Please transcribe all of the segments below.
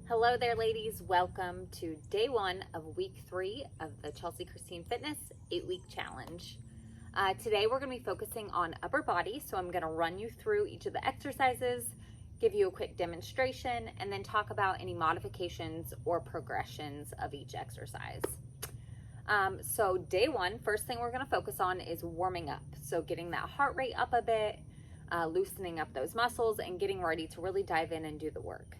Hello there, ladies. Welcome to day one of week 3 of the Chelsea Christine Fitness 8-week challenge. Today we're going to be focusing on upper body, so I'm going to run you through each of the exercises, give you a quick demonstration, and then talk about any modifications or progressions of each exercise. So day one, first thing we're going to focus on is warming up. So getting that heart rate up a bit, loosening up those muscles, and getting ready to really dive in and do the work.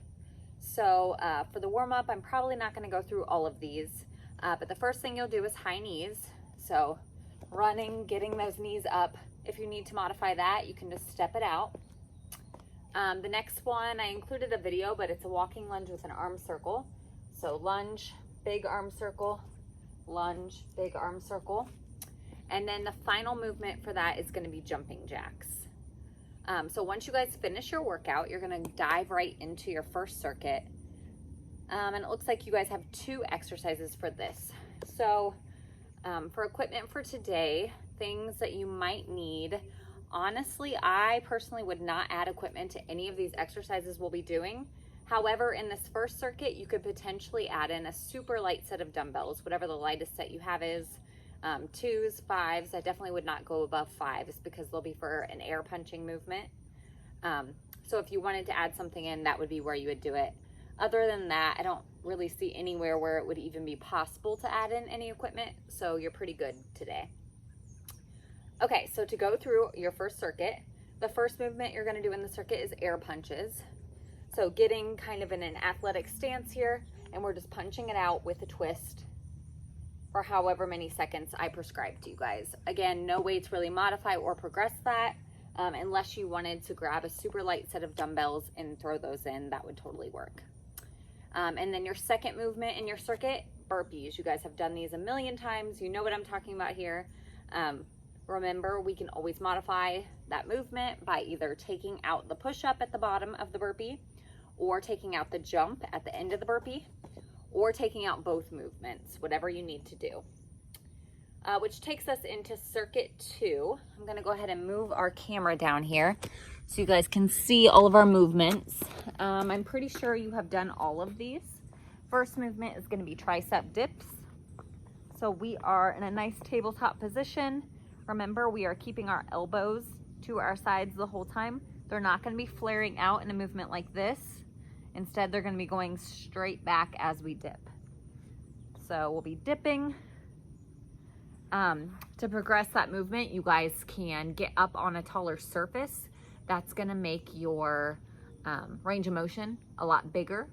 So for the warm-up, I'm probably not going to go through all of these, but the first thing you'll do is high knees. So running, getting those knees up. If you need to modify that, you can just step it out. The next one, I included a video, but it's a walking lunge with an arm circle. So lunge, big arm circle, lunge, big arm circle. And then the final movement for that is going to be jumping jacks. So once you guys finish your workout, you're going to dive right into your first circuit. And it looks like you guys have 2 exercises for this. So for equipment for today, things that you might need, honestly, I personally would not add equipment to any of these exercises we'll be doing. However, in this first circuit, you could potentially add in a super light set of dumbbells, whatever the lightest set you have is. 2s, 5s, I definitely would not go above 5s because they'll be for an air punching movement. So if you wanted to add something in, that would be where you would do it. Other than that, I don't really see anywhere where it would even be possible to add in any equipment, so you're pretty good today. Okay, so to go through your first circuit, the first movement you're going to do in the circuit is air punches. So getting kind of in an athletic stance here, and we're just punching it out with a twist for however many seconds I prescribe to you guys. Again, no way to really modify or progress that unless you wanted to grab a super light set of dumbbells and throw those in. That would totally work. And then your second movement in your circuit, burpees. You guys have done these a million times. You know what I'm talking about here. Remember, we can always modify that movement by either taking out the push-up at the bottom of the burpee or taking out the jump at the end of the burpee, or taking out both movements, whatever you need to do. Which takes us into circuit 2. I'm gonna go ahead and move our camera down here so you guys can see all of our movements. I'm pretty sure you have done all of these. First movement is gonna be tricep dips. So we are in a nice tabletop position. Remember, we are keeping our elbows to our sides the whole time. They're not gonna be flaring out in a movement like this. Instead, they're going to be going straight back as we dip. So we'll be dipping. To progress that movement, you guys can get up on a taller surface. That's going to make your range of motion a lot bigger.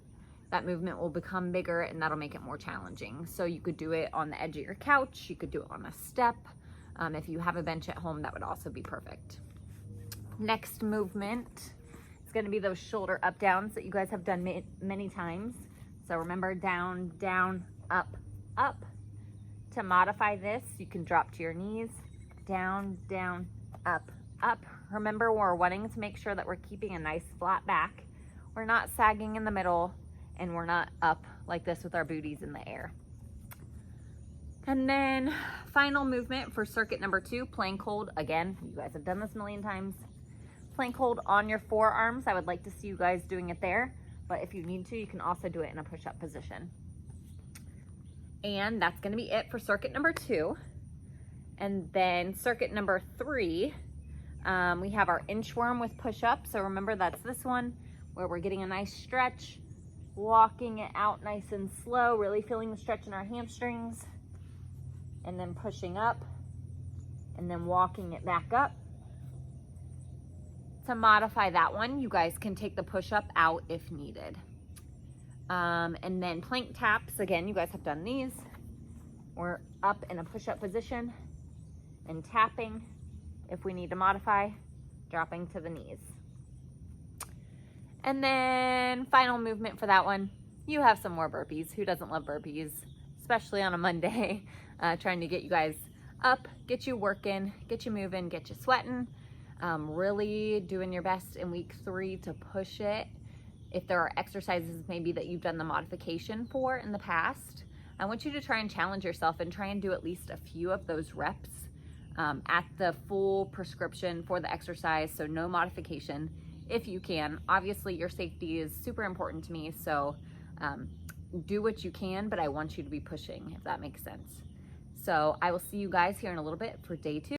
That movement will become bigger and that'll make it more challenging. So you could do it on the edge of your couch. You could do it on a step. If you have a bench at home, that would also be perfect. Next movement going to be those shoulder up downs that you guys have done many times. So remember, down, down, up, up. To modify this, you can drop to your knees, down, down, up, up. Remember, we're wanting to make sure that we're keeping a nice flat back. We're not sagging in the middle, and we're not up like this with our booties in the air. And then final movement for circuit number 2, plank hold. Again, you guys have done this a million times. Plank hold on your forearms. I would like to see you guys doing it there, but if you need to, you can also do it in a push-up position. And that's going to be it for circuit number 2. And then circuit number 3, we have our inchworm with push-up. So remember, that's this one where we're getting a nice stretch, walking it out nice and slow, really feeling the stretch in our hamstrings, and then pushing up, and then walking it back up. To modify that one, you guys can take the push-up out if needed. And then plank taps, again, you guys have done these. We're up in a push-up position and tapping. If we need to modify, dropping to the knees. And then final movement for that one, you have some more burpees. Who doesn't love burpees? Especially on a Monday, trying to get you guys up, get you working, get you moving, get you sweating. Really doing your best in week 3 to push it. If there are exercises maybe that you've done the modification for in the past, I want you to try and challenge yourself and try and do at least a few of those reps at the full prescription for the exercise, so no modification if you can. Obviously, your safety is super important to me, so Do what you can, but I want you to be pushing, if that makes sense. So I will see you guys here in a little bit for day 2.